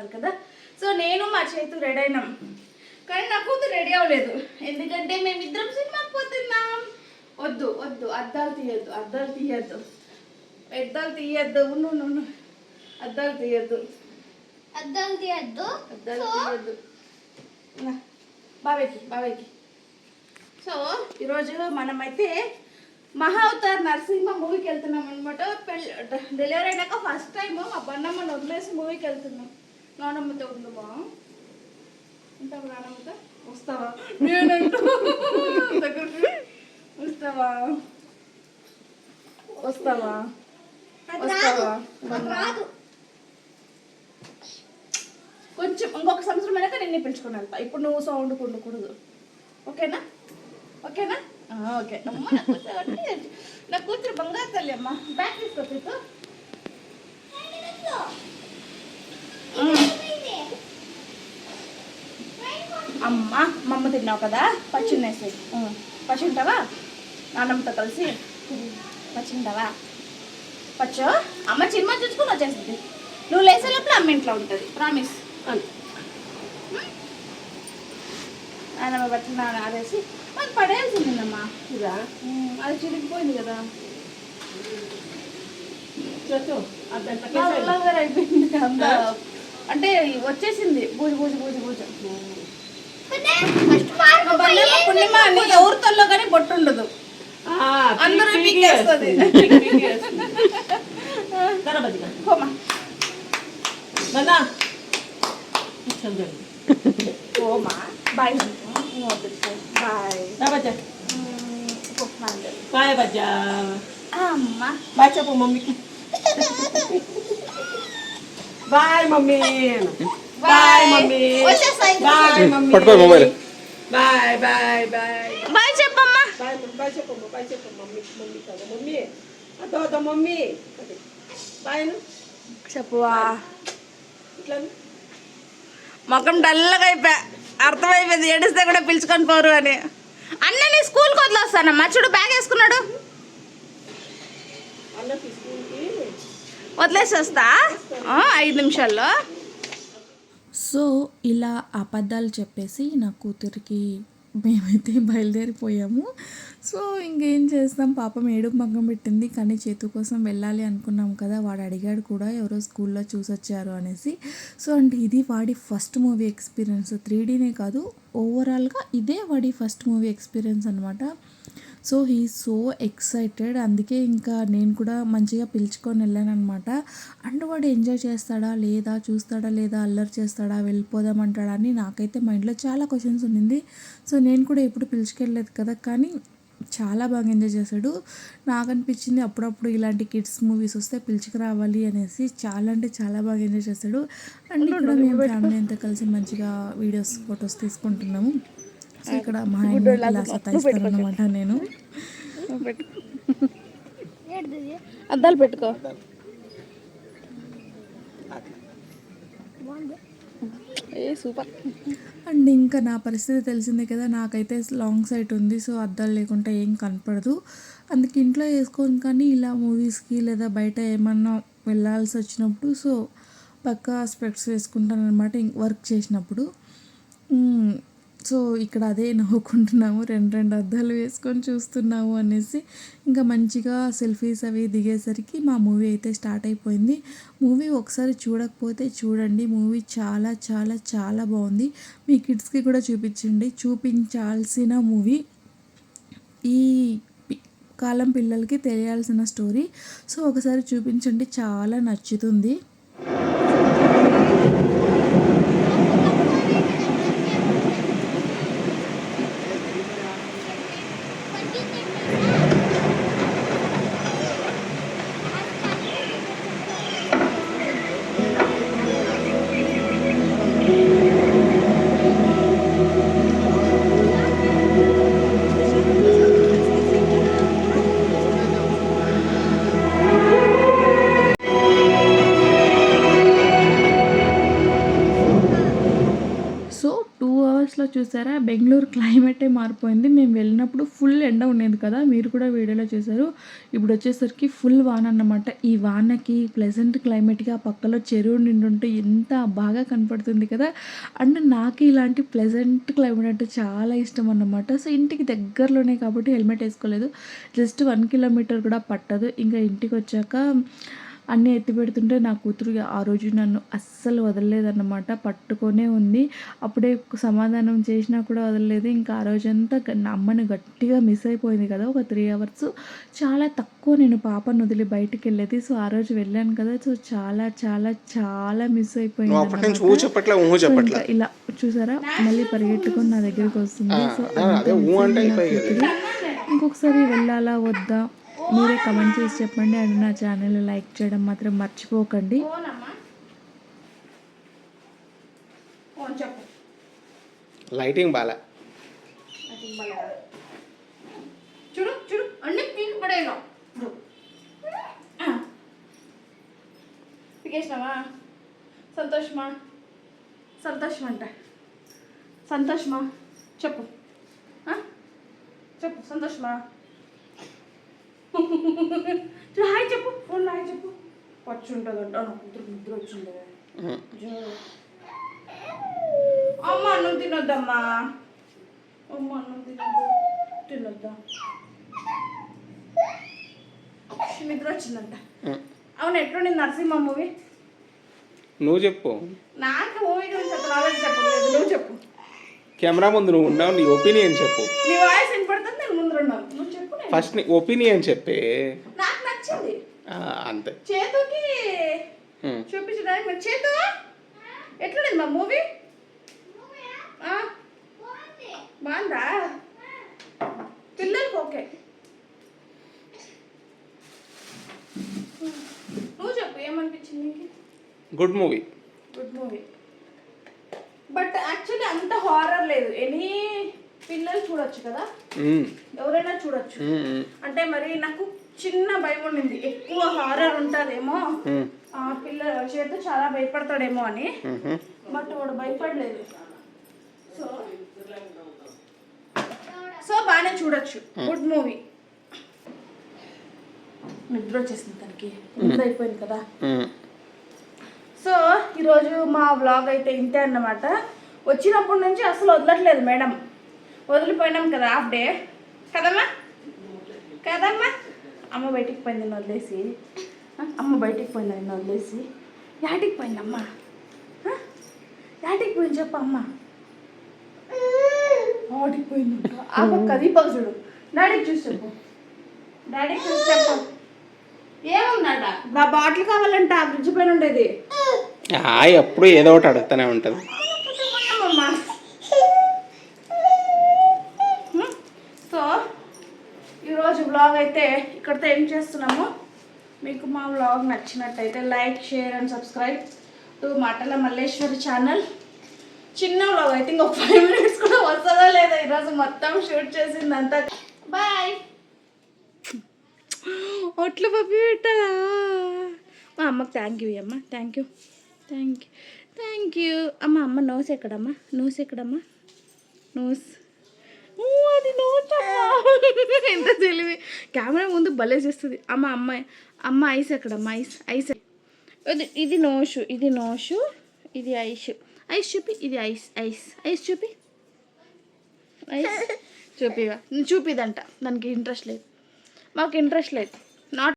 చూస్తున్నారు కదా. సో నేను మా చేతు రెడీ అయినాం, కానీ నా కూతురు రెడీ అవ్వలేదు. ఎందుకంటే మేమిద్దరం సినిమాకి పోతున్నాం. వద్దు వద్దు, అద్దాలు తీయద్దు, అద్దాలు తీయద్దు, అద్దాలు తీయద్దు, అద్దాలు తీయద్దు, అద్దాలు తీయద్దు, అద్దాలు తీయద్దు. బాబాయ్కి. సో ఈరోజు మనమైతే మహా అవతార్ నరసింహ మూవీకి వెళ్తున్నాం అనమాట. డెలివరీ అయినాక ఫస్ట్ టైం మా బన్నమ్మని వదిలేసి మూవీకి వెళ్తున్నాం. నానమ్మతో ఉందమ్మా, ఉంటావు నానమ్మతో? వస్తావా? నేనంటూ దగ్గరికి వస్తావా? కొంచెం ఇంకొక సంవత్సరం అయినాక నిన్నే పిలుచుకొని వెళ్తా. ఇప్పుడు నువ్వు సౌండ్ ఉండకూడదు, ఓకేనా? ఓకే. అమ్మ నా కూతురు బంగారు తల్లి అమ్మ. బ్యాగ్ తీసుకో. అమ్మ తిన్నావు కదా, పచ్చున్నేసి పచ్చి ఉంటావా? నాన్నమ్మతో కలిసి పచ్చి ఉంటావా? పచ్చు అమ్మ సినిమా చూసుకుని వచ్చేసింది. నువ్వు లేసే లోపల అమ్మ ఇంట్లో ఉంటుంది, ప్రామిస్. నాన్నమ్మ బట్టి నాన్న ఆడేసి అది పడేయాల్సిందమ్మా. ఇదా అది చిరిగిపోయింది కదా, అయిపోయింది అంతా. అంటే వచ్చేసింది బూజు. పుణ్యమా నీకు ఎవరితో కానీ బొట్టు ఉండదు, అందరూ పీకేస్తుంది. బాయ్ బజ్జా. అమ్మా బాయ్ చెప్పు మమ్మీకి. Bye mummy. Bye mummy. Bye mummy. Bye bye చెప్పమ్మా. బాయ్ చెప్పమ్మా. మమ్మీ కదా మమ్మీ. అదో మమ్మీ బాయ్ చెప్పువా. ఇట్లా మొఖం డల్లగా అయిపోయా, అర్థమైపోయింది. ఏడిస్తే కూడా పిలుచుకొని పోరు అని. అన్నని స్కూల్కి వదిలేస్తానమ్మా. చూడు బ్యాగ్ వేసుకున్నాడు, వదిలేసి వస్తా 5 నిమిషాల్లో. సో ఇలా అబద్ధాలు చెప్పేసి నా కూతురికి మేమైతే బయలుదేరిపోయాము. సో ఇంకేం చేస్తాం, పాపం ఏడుపు మగ్గం పెట్టింది. కానీ చేతు కోసం వెళ్ళాలి అనుకున్నాం కదా, వాడు అడిగాడు కూడా ఎవరో స్కూల్లో చూసొచ్చారు అనేసి. సో అంటే ఇది వాడి ఫస్ట్ మూవీ ఎక్స్పీరియన్స్, 3Dనే కాదు ఓవరాల్గా ఇదే వాడి ఫస్ట్ మూవీ ఎక్స్పీరియన్స్ అనమాట. So he so excited. అందుకే ఇంకా నేను కూడా మంచిగా పిలుచుకొని వెళ్ళాను అనమాట. అండ్ వాడు ఎంజాయ్ చేస్తాడా లేదా, చూస్తాడా లేదా, అల్లరి చేస్తాడా, వెళ్ళిపోదామంటాడా అని నాకైతే మైండ్లో చాలా క్వశ్చన్స్ ఉండింది. సో నేను కూడా ఎప్పుడు పిలుచుకెళ్ళలేదు కదా, కానీ చాలా బాగా ఎంజాయ్ చేశాడు. నాకు అనిపించింది అప్పుడప్పుడు ఇలాంటి కిడ్స్ మూవీస్ వస్తే పిలుచుకు రావాలి అనేసి. చాలా అంటే చాలా బాగా ఎంజాయ్ చేశాడు. అండ్ ఇక్కడ మేము ఫ్యామిలీ అంతా కలిసి మంచిగా వీడియోస్, ఫొటోస్ తీసుకుంటున్నాము. సో ఇక్కడ మా ఆయన ఇలా సతాయిస్తాను అనమాట. నేను అద్దాలు పెట్టుకో. సూపర్. అండ్ ఇంకా నా పరిస్థితి తెలిసిందే కదా, నాకైతే లాంగ్ సైట్ ఉంది. సో అద్దాలు లేకుండా ఏం కనపడదు. అందుకే ఇంట్లో వేసుకోను, కానీ ఇలా మూవీస్కి లేదా బయట ఏమన్నా వెళ్ళాల్సి వచ్చినప్పుడు సో పక్కా స్పెక్ట్స్ వేసుకుంటాను అనమాట, వర్క్ చేసినప్పుడు. సో ఇక్కడ అదే నవ్వుకుంటున్నాము, 2 అద్దాలు వేసుకొని చూస్తున్నాము అనేసి. ఇంకా మంచిగా సెల్ఫీస్ అవి దిగేసరికి మా మూవీ అయితే స్టార్ట్ అయిపోయింది. మూవీ ఒకసారి చూడకపోతే చూడండి, మూవీ చాలా చాలా చాలా బాగుంది. మీ కిడ్స్కి కూడా చూపించాల్సిన మూవీ. ఈ కాలం పిల్లలకి తెలియాల్సిన స్టోరీ. సో ఒకసారి చూపించండి, చాలా నచ్చుతుంది. వీడియోస్లో చూసారా బెంగళూరు క్లైమేటే మారిపోయింది. మేము వెళ్ళినప్పుడు ఫుల్ ఎండ ఉండేది కదా, మీరు కూడా వీడియోలో చూసారు. ఇప్పుడు వచ్చేసరికి ఫుల్ వాన అన్నమాట. ఈ వానకి ప్లెజెంట్ క్లైమేట్గా ఆ పక్కలో చెరువు నిండుంటే ఎంత బాగా కనపడుతుంది కదా. అండ్ నాకు ఇలాంటి ప్లెజెంట్ క్లైమేట్ అంటే చాలా ఇష్టం అన్నమాట. సో ఇంటికి దగ్గరలోనే కాబట్టి హెల్మెట్ వేసుకోలేదు. జస్ట్ 1 కిలోమీటర్ కూడా పట్టదు. ఇంకా ఇంటికి వచ్చాక అన్నీ ఎత్తి పెడుతుంటే నా కూతురు ఆ రోజు నన్ను అస్సలు వదలలేదన్నమాట. పట్టుకొనే ఉంది. అప్పుడే సమాధానం చేసినా కూడా వదలలేదు. ఇంకా ఆ రోజంతా నా అమ్మని గట్టిగా మిస్ అయిపోయింది కదా, ఒక 3 అవర్స్. చాలా తక్కువ నేను పాపను వదిలి బయటికి వెళ్ళేది. సో ఆ రోజు వెళ్ళాను కదా, సో చాలా చాలా చాలా మిస్ అయిపోయింది అన్నమాట. ఇలా చూసారా మళ్ళీ పరిగెట్టుకొని నా దగ్గరికి వస్తుంది. సో ఇంకొకసారి వెళ్ళాలా వద్దా మీరే కమెంట్ చేసి చెప్పండి. అండ్ నా ఛానల్ లైక్ చేయడం మాత్రం మర్చిపోకండి. లైటింగ్ బాగా చూడు చూడు అన్ని పీక్ పడేనా పీకేసినావా? సంతోషమా? సంతోషం అంట. సంతోషమా చెప్పు, చెప్పు సంతోషమా? హాయ్ చెప్పు, ఫోన్ హాయ్ చెప్పు. వచ్చి ఉంటుందంట నా కూతురు నిద్ర వచ్చిండే. అమ్మ అన్నం తినొద్దమ్మా, అమ్మ అన్నం తినొద్దా. నిద్ర వచ్చిందంట. అవును ఎట్లుండి నరసింహ మూవీ? నువ్వు చెప్పు. నాకు మూవీ గురించి నాలెడ్జ్ చెప్పలేదు, నువ్వు చెప్పు. కెమెరా ముందు నువ్వు ఉన్నావు, నీ ఒపీనియన్ చెప్పు. నీ వాయిస్ వినపడుతుంది, నేను ముందు ఉన్నావు, నువ్వు చెప్పు. ఫస్ట్ నీ ఒపీనియన్ చెప్పే. నాకు నచ్చింది అంతే. చేతుకి చూపించడానికి చేతు ఎట్లుంది మా మూవీ? బాగుందా? పిల్లలకి ఓకే. నువ్వు చెప్పు ఏమనిపించింది నీకు? Good movie. Good movie, but actually అంత హారర్ లేదు. ఎనీ పిల్లలు చూడొచ్చు కదా, ఎవరైనా చూడొచ్చు. అంటే మరి నాకు చిన్న భయం ఉండింది, ఎక్కువ హారర్ ఉంటుందేమో, పిల్లల చేత చాలా భయపడతాడేమో అని. బట్ వాడు భయపడలేదు. సో బాగానే చూడొచ్చు, గుడ్ మూవీ. నిద్ర వచ్చేసింది తనకి, నిద్ర అయిపోయింది కదా. సో ఈరోజు మా వ్లాగ్ అయితే ఇంతే అన్నమాట. వచ్చినప్పటి నుంచి అసలు వదలట్లేదు మేడం, వదిలిపోయినాం కదా హాఫ్ డే కదమ్మా, కదమ్మా. అమ్మ బయటికి పోయింది నిన్ను వదిలేసి, అమ్మ బయటికి పోయింది నిన్ను వదిలేసి. యాటికి పోయిందమ్మా, యాటికి పోయింది చెప్పు. అమ్మ ఆడికి పోయింది. ఆ పక్క అది పక్క చూడు, డాడీకి చూసి చెప్పు, డాడీకి చూసి చెప్పు. ఏమన్నాడా? నా బాటిల్ కావాలంట, ఆ ఫ్రిడ్జ్ పైన ఉండేది. ఎప్పుడు ఏదో ఒకటి అడుగుతూనే ఉంటుంది. సో ఈరోజు వ్లాగ్ అయితే ఇక్కడితో ఏం చేస్తున్నాము. మీకు మా వ్లాగ్ నచ్చినట్టయితే like, share and subscribe to మాటల మల్లేశ్వరి ఛానల్. చిన్న వ్లాగ్ అయితే ఇంకొక 5 minutes కూడా వస్తుందో లేదో. ఈరోజు మొత్తం షూట్ చేసిందంతా. బాయ్. ఒట్లు పప్పి పెట్టదా మా అమ్మకి? థ్యాంక్ యూ అమ్మ, thank you, thank you, thank you అమ్మ. అమ్మ నోస్ ఎక్కడమ్మా, నోస్ ఎక్కడమ్మా, నోస్. అది నోస్ అమ్మా, ఎంత తెలివి. కెమెరా ముందు భలే చేస్తుంది అమ్మ. అమ్మాయి అమ్మ ఐస్ ఎక్కడమ్మా, ఐస్ ఐస్. ఇది నోషు, ఇది నోషు, ఇది ఐస్. ఐస్ చూపి, ఇది ఐస్, ఐస్ ఐస్ చూపి, ఐస్ చూపిగా. చూపిదంట, దానికి ఇంట్రెస్ట్ లేదు, మాకు ఇంట్రెస్ట్ లేదు. నాట్